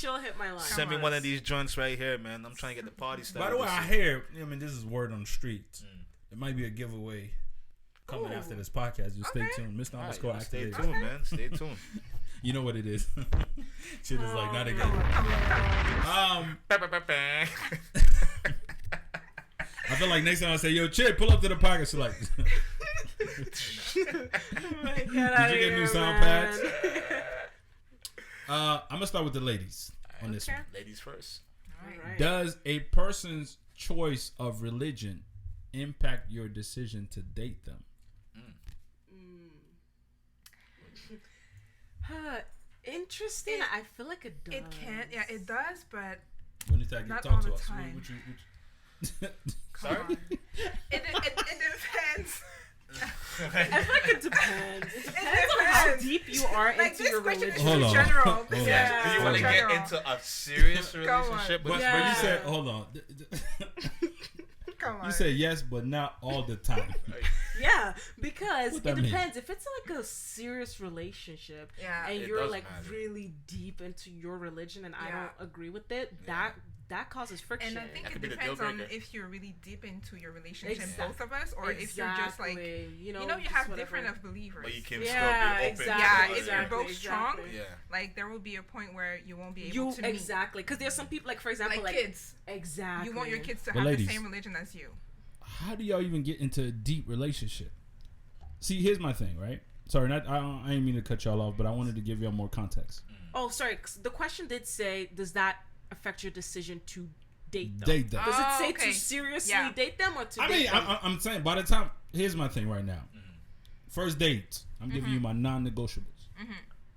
Chill hit my line. Send me one of these joints right here, man. I'm trying to get the party started. By the way, I hear. I mean, this is word on the streets. It might be a giveaway coming after this podcast. Just stay tuned. Mr. Underscore Activated. Stay tuned, man. Stay tuned. You know what it is. Shit is like not again. I feel like next time I say, "Yo, Chip, pull up to the podcast." She's like, Did "Did you get new sound pads?" I'm gonna start with the ladies on this one. Ladies first. All right. Does a person's choice of religion impact your decision to date them? Interesting. I feel like it does. It can. Yeah, it does, but When did that not talk all to the us? time. Sorry? It depends. I feel like it depends. It depends on how deep you are Like into this your question religion. is Hold on. general. Hold on. Yeah. Do you want to general. get into a serious Come relationship? on. But you said, hold on. Come on. You said yes, but not all the time. Yeah, because What it that mean? depends. If it's like a serious relationship and It you're does like matter. really deep into your religion and I Yeah. don't agree with it, that causes friction. And I think That it could be the depends deal on breaker. if you're really deep into your relationship, Exactly. both of us, or if you're just like, you know, you just have whatever. different of believers. But you can Yeah, still be open. exactly. Yeah, if exactly, you're both strong, Yeah. like there will be a point where you won't be able to meet. Exactly, because there's some people like, for example, Like kids. Exactly. You want your kids to But have ladies, the same religion as you. How do y'all even get into a deep relationship? See, here's my thing, right? Sorry, I didn't mean to cut y'all off, but I wanted to give y'all more context. Oh, sorry. 'Cause the question did say, does that affect your decision to date them? Date them. Does it say okay. to seriously Yeah. date them or to I date mean, them? I'm saying by the time, here's my thing right now. First date, I'm giving you my non-negotiables.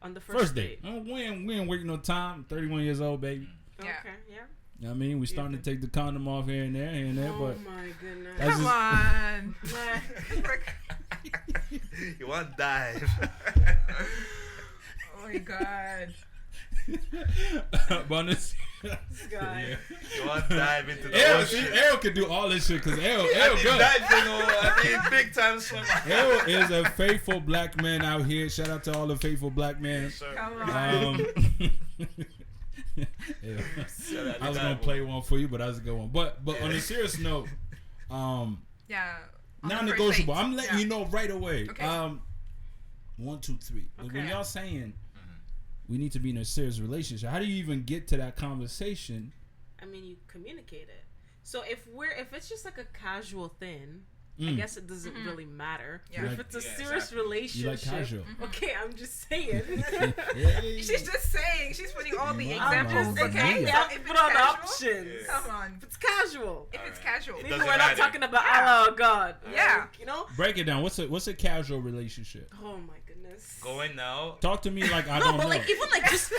On the First date. We ain't waiting no time. I'm 31 years old, baby. Yeah. Okay, yeah. You know what I mean? We starting to take the condom off here and there, Oh but my goodness. that's Come just, on. You want to dive? Oh my god. but on this, This guy. You want to dive into the L ocean? can do all this shit because L I mean, good. I mean, big time swimmer. L is a faithful black man out here. Shout out to all the faithful black men. Sir. Come on. Yeah. Shout out to I was that gonna boy. play one for you, but that was a good one. But on a serious note, Yeah. on the first non-negotiable. date. I'm letting you know right away. Okay. 1, 2, 3. When Okay. y'all saying we need to be in a serious relationship, how do you even get to that conversation? I mean, you communicate it. So if it's just like a casual thing, I guess it doesn't really matter. Yeah. But if it's a Yeah, serious exactly. You like relationship, casual? okay, I'm just saying. Hey. She's just saying. She's putting all the Mama. examples. Just Okay. saying. You So have to if put it's on the casual, options. come on. If it's casual. If it's casual. It Maybe doesn't we're not matter. talking about, Yeah. oh God. Yeah. Like, you know? Break it down. What's a casual relationship? Oh my goodness. Going now. Talk to me like I No, don't but know. like even like just,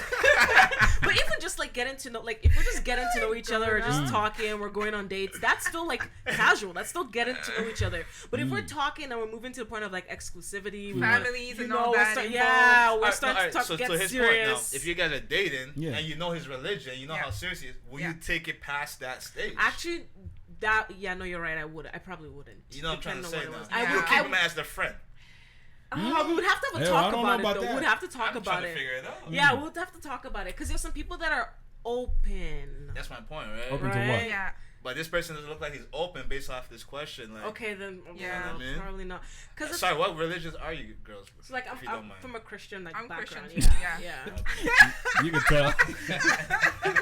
but even just like getting to know, like if we're just getting to know each other or just talking, we're going on dates. That's still like casual. That's still getting to know each other. But if we're talking and we're moving to the point of like exclusivity, we wanna- Families you and know, all we're that. start- involved. yeah, we're Alright, starting to talk, so get to his serious. point now, if you guys are dating Yeah. and you know his religion, you know Yeah. how serious he is, will Yeah. you take it past that stage? Actually, no, you're right. I probably wouldn't. you know what I'm trying to depending say on what now. it was. Yeah. You'll keep him as the friend. We would have to have a Ew, I talk don't about know it about though. that. We'd have to talk I'm about trying to it. figure it out. Yeah, we'll have to talk about it because there's some people that are open. That's my point, right? Open to Right. what? Yeah. But this person doesn't look like he's open based off this question. Like, Okay, then Yeah. well, Man. probably not. Because sorry, what religions are you girls? so like if you don't I'm mind. from a Christian like I'm background. Christian too, Yeah, yeah. yeah. You can tell.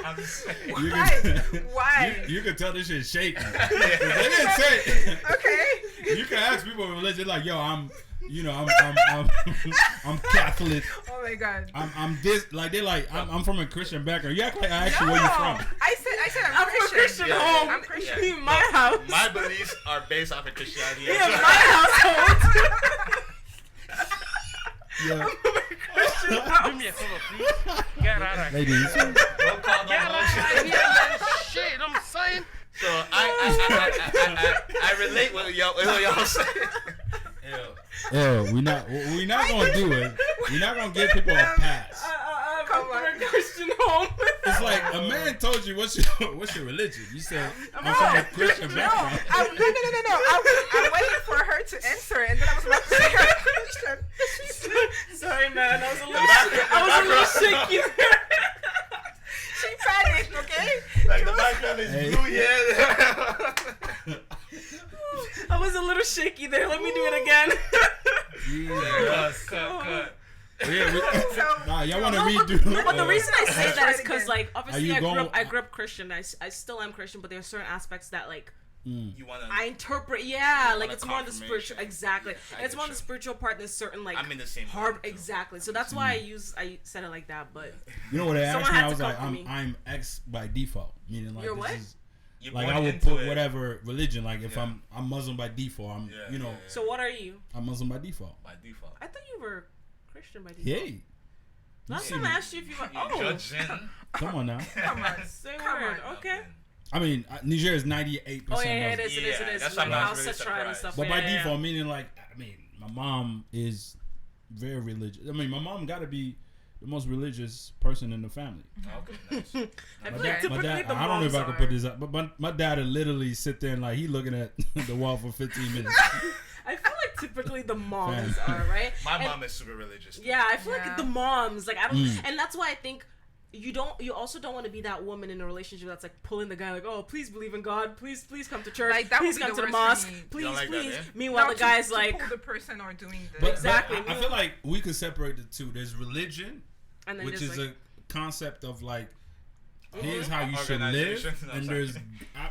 I'm just saying. You Why? can, Why? you can tell this shit shaking. They didn't say it. Okay. You can ask people with religion like, yo, I'm Catholic. Oh my god. I'm this, like they're like, I'm from a Christian background. You act like I asked you where you from. I said I'm I'm from a Christian Yeah. home. I'm Christian. Yeah. In my house. My beliefs are based off of Christianity. Yeah, my household. Yeah. Christian house. Do me a favor, please. Get out of here. Ladies, Don't call Get no out bullshit. of here, man. Shit, I'm saying. So I relate with y'all saying. we're not gonna do it. We're not gonna give people a pass. Come I'm on. from a Christian home. It's like a man told you what's your religion. You said I'm from a Christian No, background. no. I'm waiting for her to answer it, and then I was about to say her question. Sorry, man. I was a little shaky there. background is Hey. blue, yeah. I was a little shaky there. Let me do it again. Cut. Yeah, nah, y'all want to No, redo? but the reason I say that is Try it because, again. like, Are obviously you going- I grew up Christian. I still am Christian, but there are certain aspects that, like, You wanna? I interpret. Yeah, You like want it's a more on the spiritual. confirmation. Exactly. Yeah, I And it's get more on the you. spiritual part. There's certain like I'm in the same hard. boat, too. Exactly. So that's why I said it like that. But You know what they Someone asked me? had I to was like, come for me. I'm X by default, meaning like You're this what? is You're like born I would into put it. whatever religion. Like if Yeah. I'm Muslim by default, I'm Yeah, you know yeah, yeah. so what are you? I'm Muslim by default. By default. I thought you were Christian by default. Hey, Last you time I see asked you if you were. You Oh, judging? come on now. Come on. say Come word. on. Okay. I mean, Nigeria is 98%. Oh yeah, it Muslim. is. It is. It Yeah, is. that's Like why I'm House really of Tribe and surprised. stuff. But yeah, by yeah, default, meaning like, I mean, my mom is very religious. I mean, my mom got to be the most religious person in the family. Okay, nice. I My feel like dad, typically the I don't know if moms I can are. put this up, but my dad would literally sit there and like he looking at the wall for 15 minutes. I feel like typically the moms Fam. are right. My And- mom is super religious. too. Yeah, I feel Yeah. like the moms, like I don't, Mm. and that's why I think you also don't want to be that woman in a relationship that's like pulling the guy like, oh, please believe in God, please come to church, Like, that would please be come the to the worst mosque, for me. please, don't like that, please. yeah? Meanwhile, No, the guy's to like, pull the person or doing the But Exactly. I feel like we could separate the two. There's religion, and then which just is like, a concept of like, here's how you should live, Organization. No, and sorry. there's,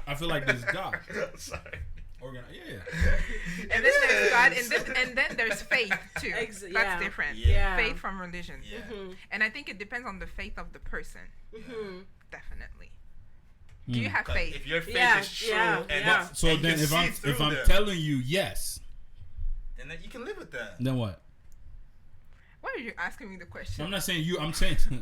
I feel like there's God. Sorry. Yeah. and then there's God, and then there's faith too. yeah. That's different. Yeah. Faith from religion. Yeah. Mhm. And I think it depends on the faith of the person. Mhm. Definitely. Do you have 'Cause faith? if your faith Yeah, is true, yeah, and yeah. So and you then, can see if through I'm them, telling you yes, then you can live with that. then what? Why are you asking me the question? I'm not saying you. I'm saying. Oh.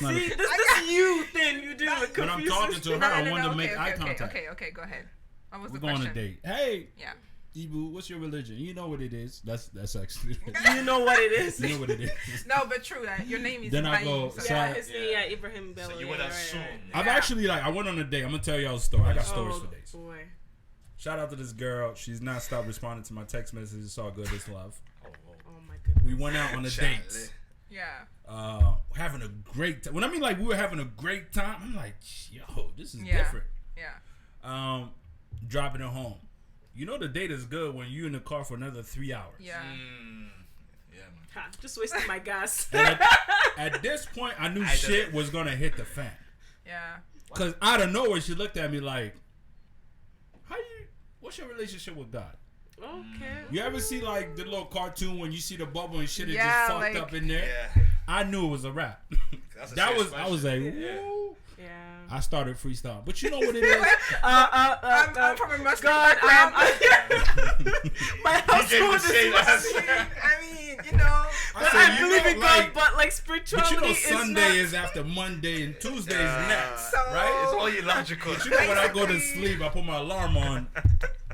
not a- See, this you thing you do it When I'm confuses talking to her, No, I no, wanted no, to make okay, eye okay, contact. Okay, go ahead. What was We're the going question? on a date. Hey, Yeah. Ibu, what's your religion? You know what it is. That's actually. You know what it is. You know what it is. No, but true. Your name is Then I Ibrahim, go, so so Yeah, I- his name, yeah, Ibrahim Bello. So you yeah, would right, assume. right. I've Yeah. actually I went on a date. I'm gonna tell y'all a story. I got stories Oh for days. boy. Shout out to this girl. She's not stopped responding to my text messages. It's all good. It's love. Oh, Oh my goodness. We went out on a Charlie. date. Yeah. Having a great time. When I mean like we were having a great time, I'm like, yo, this is Yeah. different. Yeah. Dropping it home. You know the date is good when you're in the car for another 3 hours. Yeah. Yeah, man. Ha, just wasting my gas. And at this point, I knew I did shit it. was gonna hit the fan. Yeah. Cause out of nowhere, she looked at me like, what's your relationship with God? Okay. You ever see like the little cartoon when you see the bubble and shit is Yeah, just fucked like- up in there? Yeah. I knew it was a wrap. That's a That serious was, I was like, question. Yeah. woo. Yeah. I started freestyle. But you know what it is? I'm from a Muslim God, background. my You household gave the is same Muslim. answer. I mean, you know. I said, I you believe know, in God, like- but like But spirituality you know is Sunday not. is after Monday and Tuesday is Yeah. next. So- right? It's all illogical. But you know when I go to sleep, I put my alarm on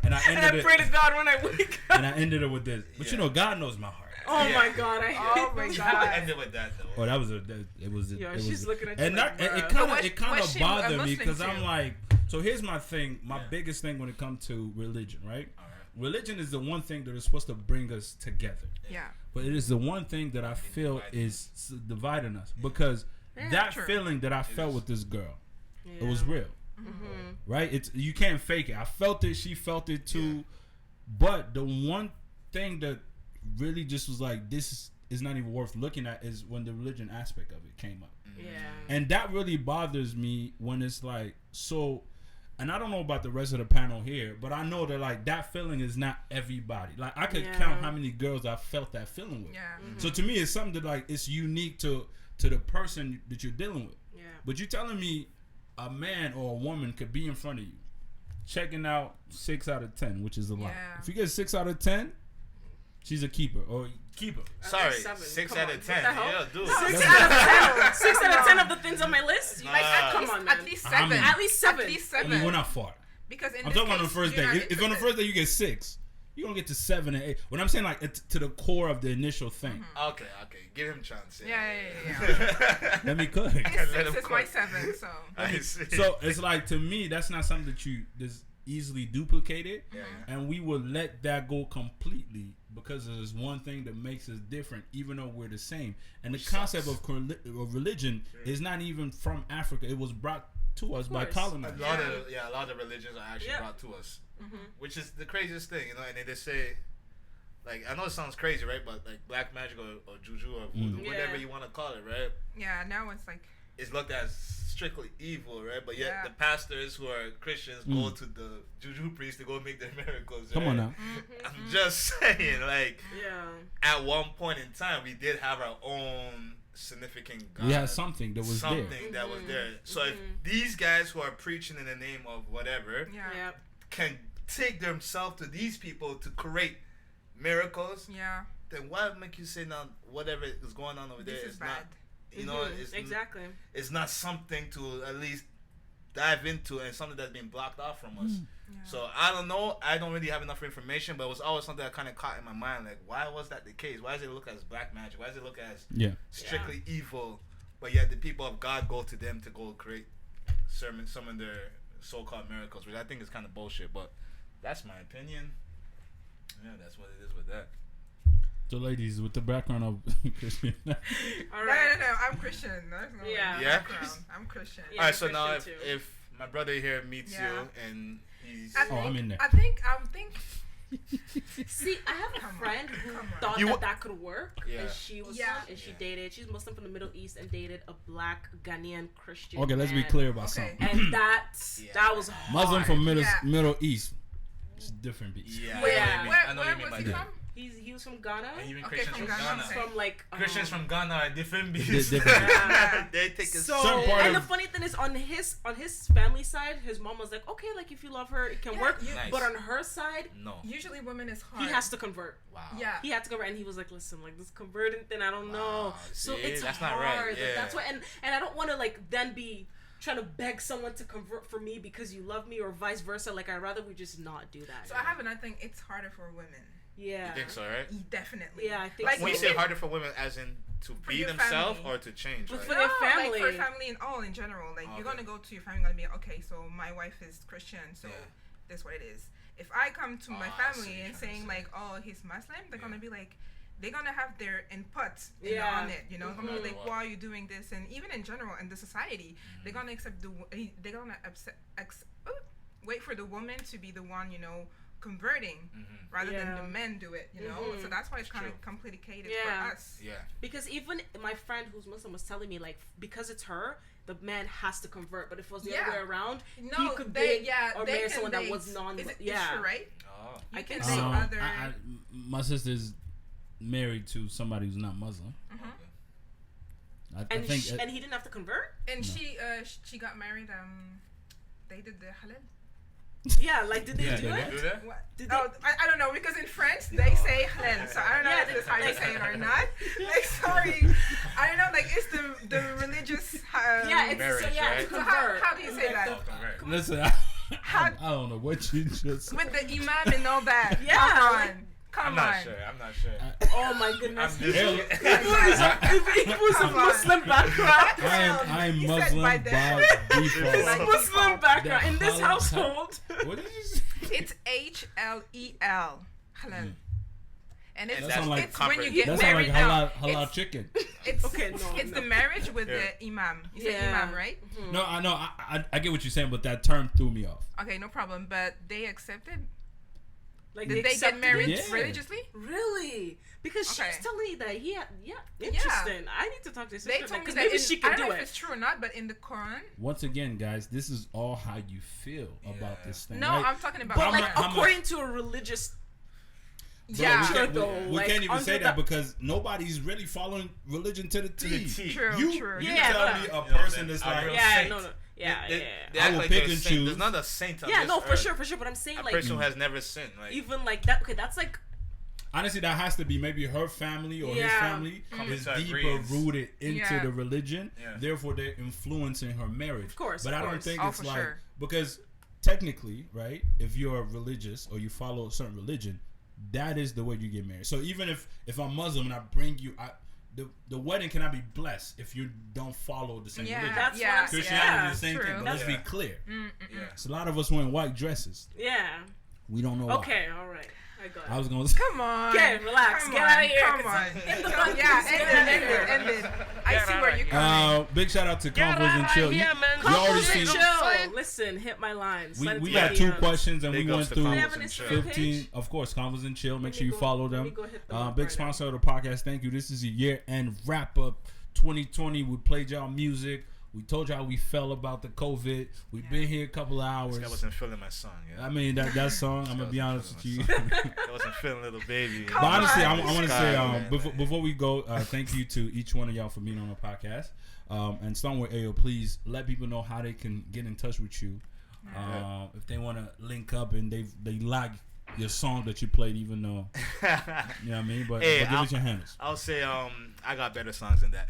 and I And I ended pray it to God when I wake up. and I ended it with this. But you Yeah. know God knows my heart. Oh Yeah. my God, I hate Oh my those You have to God. end it with that though. Oh, that was it. Yo, it was she's looking at you and like, that, bruh. it But kind was- of it kind was of she a bothered me Muslim because too? I'm like, so here's my thing. My Yeah. biggest thing when it comes to religion, right? All right. Religion is the one thing that is supposed to bring us together, Yeah. but it is the one thing that I feel is dividing us because that true. feeling that I felt with this girl, it was Yeah. real, Mhm. right? It's you can't fake it. I felt it. She felt it too. But the one thing that really just was like, this is not even worth looking at is when the religion aspect of it came up. Yeah. And that really bothers me when it's like, so, and I don't know about the rest of the panel here, but I know that like that feeling is not everybody. Like I could Yeah. count how many girls I felt that feeling with. Yeah. So to me, it's something that like it's unique to the person that you're dealing with. Yeah. But you're telling me a man or a woman could be in front of you, checking out 6 out of 10, which is a lot. Yeah. If you get 6 out of 10, she's a keeper or keeper. Sorry, seven. 6 Come out on. of 10. What the hell? Yeah, dude. 6 out of 10. 6 out of 10 of the things on my list. Nah. Like, At come least- on, man. At least I 7. mean- At least 7. At least I 7. mean, we're not far. Because in I'm this talking on the case, first you're day. not If on the interested. first day you get 6, you're gonna get to 7 and 8. When I'm saying like it's to the core of the initial thing. Okay. Give him a chance. Yeah. Let me cook. Let him 6 is my cook. 7, so. I see. So it's like to me that's not something that you just easily duplicated, Yeah. and we would let that go completely because there's one thing that makes us different, even though we're the same. And the concept of religion is not even from Africa. It was brought to us by course. colonizers. A lot of religions are actually Yep. brought to us, Mm-hmm. which is the craziest thing, you know. And they say, like, I know it sounds crazy, right? But like black magic or juju or voodoo, whatever Yeah. you want to call it, right? Yeah, now it's like It's looked at as strictly evil, right? But yet Yeah. the pastors who are Christians go to the juju priest to go make their miracles. Come on right? now. I'm just saying, like, Yeah. at one point in time, we did have our own significant God. We had something that was something there. that was there. So if these guys who are preaching in the name of whatever yeah. Yep. can take themselves to these people to create miracles, Yeah. then why make you say now whatever is going on over This there is is bad. not, you know, it's Exactly. it's not something to at least dive into and something that's been blocked off from us. Yeah. So I don't know. I don't really have enough information, but it was always something that kind of caught in my mind. Like, why was that the case? Why does it look as black magic? Why does it look as Yeah. strictly evil? But yet the people of God go to them to go create some of their so-called miracles, which I think is kind of bullshit. But that's my opinion. Yeah, that's what it is with that. So, ladies, with the background of Christian, All No, right. no, I'm Christian. There's no Yeah. Yeah? background. I'm Christian. Yeah. All right, so Christian now too. if my brother here meets Yeah. you and he's I Oh, I'm in there. I think See, I have a Come on. friend who Come on. thought You that wa- that could work, Yeah. and she was Yeah. and she Yeah. dated. She's Muslim from the Middle East and dated a black Ghanaian Christian. okay, let's be man. clear about Okay. something. And that was hard. Muslim from Yeah. Middle East, it's a different beast. yeah, Where- I know what you mean. I know what where you mean was by he that. from? He was from Ghana. And even Okay, Christians from from Ghana. Ghana. Okay. From like Christians from Ghana are different beasts. different. Yeah. They take a So Certain part and of- the funny thing is on his family side, his mom was like, okay, like if you love her, it can Yeah, work. you- Nice. But on her side, No. Usually women is hard. he has to convert. Wow. Yeah. He had to convert, and he was like, "Listen, like this converting thing, I don't know." Wow, So see, it's that's hard. not right, Like, yeah. that's why, and I don't want to like then be trying to beg someone to convert for me because you love me, or vice versa. Like I'd rather we just not do that. So I have another thing. It's harder for women. Yeah. You think so, right? Definitely. Yeah, I think Like, so. When you you say can- harder for women, as in to For be your themselves family. or to change, But right? for their family. Like for family and all in general. Like Okay. you're gonna go to your family, gonna be okay. So my wife is Christian, so Yeah. that's what it is. If I come to my I see what family you're and trying to saying say. like, oh, he's Muslim, they're Yeah. gonna be like, they're gonna have their input Yeah. on it. You know, they're gonna be like, Mhm. why are you doing this? And even in general in the society, they're gonna accept they're gonna wait for the woman to be the one, you know, converting rather than Yeah. the men do it. You know, Mhm. so that's why it's kind True. of complicated Yeah. for us. Yeah. Because even my friend who's Muslim was telling me like because it's her, the man has to convert. But if it was the Yeah. other way around, No, he could they date they or marry can someone that date. was non. Is it, Yeah. Is she right? Oh. You I can think date so. other. My sister's married to somebody who's not Muslim. Mhm. I And think and he didn't have to convert. And No. she got married. They did the halal. Yeah, like did they Yeah, do they it? Do that? What? Did they- Oh, I don't know because in French they say halal, so I don't know Yeah, if they- that's how you like- say it or not. Like, sorry, I don't know. Like, it's the religious. Yeah, it's Marriage, so yeah, right? to So convert. how do you say that? Oh, correct. listen, I don't know what you just said. With the imam and all that. Yeah, Come like- on. Come I'm on. not sure. I'm not sure. Oh my goodness. I'm If just- he was a Come on. Muslim background. I'm You said Muslim by by that. default. His Like- Muslim background in this The halal- household. What did you say? It's HLEL. Halal. And it's, That sound like it's when you comfort. get That sounds like married now. halal chicken. It's Okay, no, it's no. the marriage with Yeah. the imam. You say Yeah. imam, right? No, I know. I get what you're saying, but that term threw me off. Okay, no problem. But they accepted. Like Did they get accepted married it? Yeah. religiously? Really? Because she was Okay. telling me that interesting. I need to talk to his They sister told me because that maybe in, she I could don't do know if it. it's true or not, but in the Quran. Once again, guys, this is all how you feel about this thing. No, right? I'm talking about. But How like much- how much- according to a religious yeah, we, can't, though, we like, can't even under say that the- because nobody's really following religion to the T. true, You, true. you Yeah, tell but- me a You know, person then that's a like, real yeah, saint. no, yeah, They, yeah. they I act will like pick they're a and saint. choose. There's not a saint on Yeah, this no, for earth. sure. But I'm saying A like person who has never sinned. Like, even like that. Okay, that's like honestly, that has to be maybe her family or his Yeah. family Coming is to deeper agreement. rooted into Yeah. the religion. Yeah. Therefore, they're influencing her marriage. Of course, but of I don't course. think Oh, it's for like sure. because technically, right? If you're religious or you follow a certain religion, that is the way you get married. So even if I'm Muslim and I bring you, the wedding cannot be blessed if you don't follow the same Yeah, religion. That's yeah, what I'm Christianity yeah, is the same true. thing, but let's Yeah. be clear. yeah. So a lot of us wearing white dresses. yeah. We don't know why. Okay, all right. I was gonna say. Come on. Okay, relax. Come Get on, out of here. Come on. End it. I see where you're coming. Big shout out to Get Convo and out Chill. of here, man. You already Convo seen. and Chill. Listen, hit my lines. We got 2 questions and Big we ups went to through Convo They have an and Chill. Instagram 15. page? Of course, Convos and Chill. Make Let sure me you go- follow let me them. go hit them up Big right sponsor of the podcast. Thank you. This is a year-end wrap-up 2020. We played y'all music. We told y'all we felt about the COVID. We've been here a couple of hours. This guy wasn't feeling my song. Yeah. I mean, that song, I'm going to be honest with you. I wasn't feeling Little Baby. But honestly, I on. want to Sky, say, man, before we go, thank you to each one of y'all for being on the podcast. And starting with Ayo, please let people know how they can get in touch with you. If they want to link up and they like your song that you played, even though, you know what I mean? But, Hey, but give us your handles. I'll say I got better songs than that.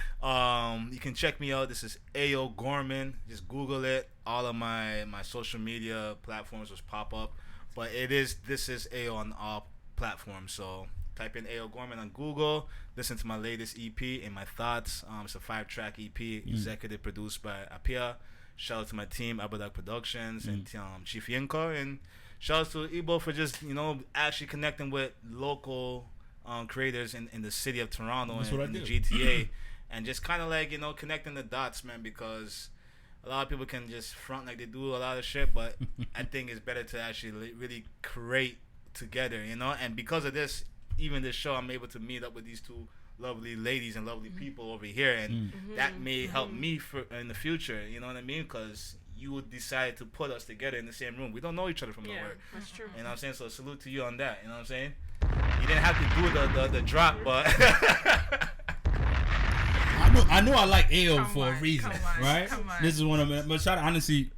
You can check me out. This is Ayo Gorman. Just Google it. All of my social media platforms will pop up. But this is Ayo on all platforms. So type in Ayo Gorman on Google. Listen to my latest EP and my thoughts. It's a 5-track EP, executive produced by Apia. Shout out to my team, Abadak Productions and Chief Yenko, and shout out to Ibo for just actually connecting with local creators in the city of Toronto and in the GTA, and just kind of like connecting the dots, man. Because a lot of people can just front like they do a lot of shit, but I think it's better to actually really create together, And because of this, even this show, I'm able to meet up with these 2 lovely ladies and lovely people over here, and that may help me in the future. You know what I mean? Because you would decide to put us together in the same room. We don't know each other from nowhere. That's true. You know what I'm saying? So salute to you on that. You know what I'm saying? You didn't have to do the drop, but I know I like Ayo Come for on, a reason, come on, right? come on. This is one of them. But shout out, honestly,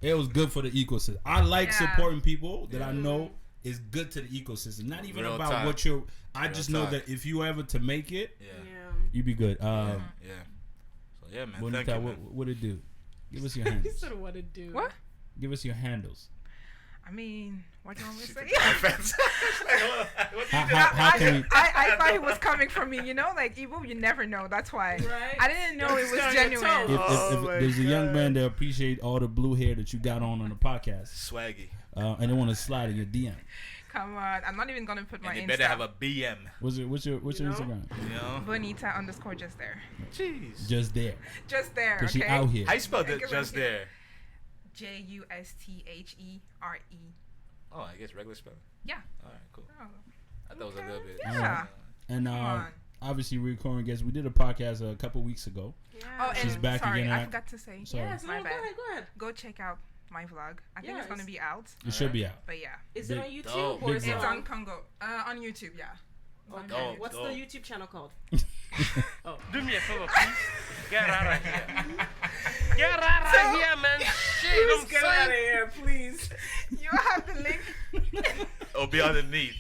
Ayo's good for the ecosystem. I like supporting people that I know is good to the ecosystem. Not even Real about talk. what you're. I Real just know talk. that if you ever to make it, yeah. you be good. So yeah, man. Thank Bonita, you, man. what it do? Give us your He handles. said what to do. What? Give us your handles. I mean, what do you want me to say? How can we? I thought it was coming from me, like Evo, you never know. That's why. Right? I didn't know it was Start your genuine. toe. If my there's a young God. man that appreciate all the blue hair that you got on the podcast, Swaggy. and they want to slide in your DM. Come on, I'm not even gonna put my And you Insta. better have a BM. What's your Instagram? Bonita _ just there. Jeez. Just there, Just there. cause Okay. she out here. How you spelled Thank it you, just thank you. there? JUSTHERE. Oh, I guess regular spelling. Yeah. All right, cool. Oh, I thought it was a little bit. Yeah. And Come on. obviously recurring guests. We did a podcast a couple weeks ago. Yeah. Oh, She's and back sorry, again. I forgot to say. Sorry. Yes, My no, go bad. ahead. Go check out my vlog. I think it's Yes. gonna be out. It should be out. But yeah, Is it on Big- YouTube dope. or Big is vlog. it it's on on Congo. On YouTube. Yeah. Okay. Dope, What's dope. the YouTube channel called? Do me a favor, please. Get out of here. Get out of here, man. Shit, I'm saying. here, please. You have the link. It'll be underneath.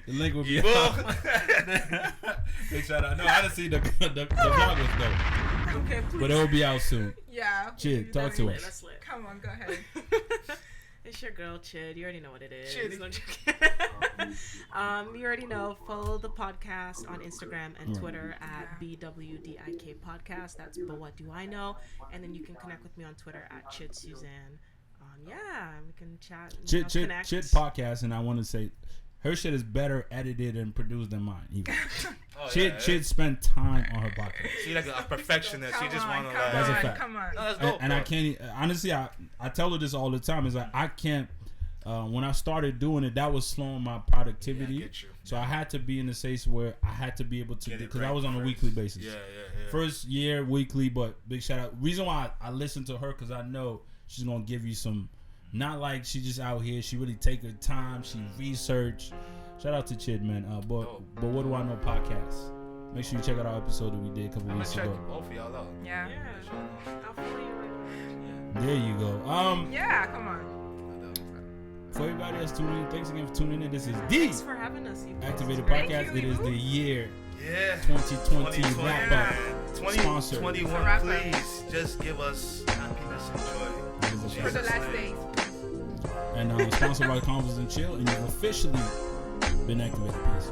The link will be Evil. out. Big shout out. No, I didn't see the vlog was dope, Okay, please. but it will be out soon. Yeah. Chid, talk to us. That's lit. Come on, go ahead. It's your girl, Chid. You already know what it is. Chid. No joking. You already know. Follow the podcast on Instagram and Twitter at BWDIK Podcast. That's But What Do I Know? And then you can connect with me on Twitter at Chid Suzanne. Yeah, we can chat. And, Chid podcast, and I want to say, her shit is better edited and produced than mine. Even. Oh, Chid spent time on her podcast. She like a perfectionist. She just want to like. That's a fact. Come on. No, that's dope. And I bro. can't honestly. I tell her this all the time. Is like I can't. When I started doing it, that was slowing my productivity. Yeah, I get you. So I had to be in a space where I had to be able to Get do it because I right was on a first. weekly basis. Yeah. First year weekly, but big shout out. Reason why I listen to her because I know she's gonna give you some. Not like she just out here. She really take her time. She research. Shout out to Chid, man. But What Do I Know podcast. Make sure you check out our episode that we did a couple I'm weeks gonna check ago. both of y'all out. Yeah. Yeah. I'll follow you right now. There you go. Yeah, come on. For everybody that's tuning in, thanks again for tuning in. This is Thanks the for having us. You guys. Activated Thank Podcast. you, It is Ibu. the year Yeah. 2020 wrap up. 2021, Wrap up. please just give us happiness and joy. For the last days. And sponsored by Convo and Chill. And you've officially been activated. Peace.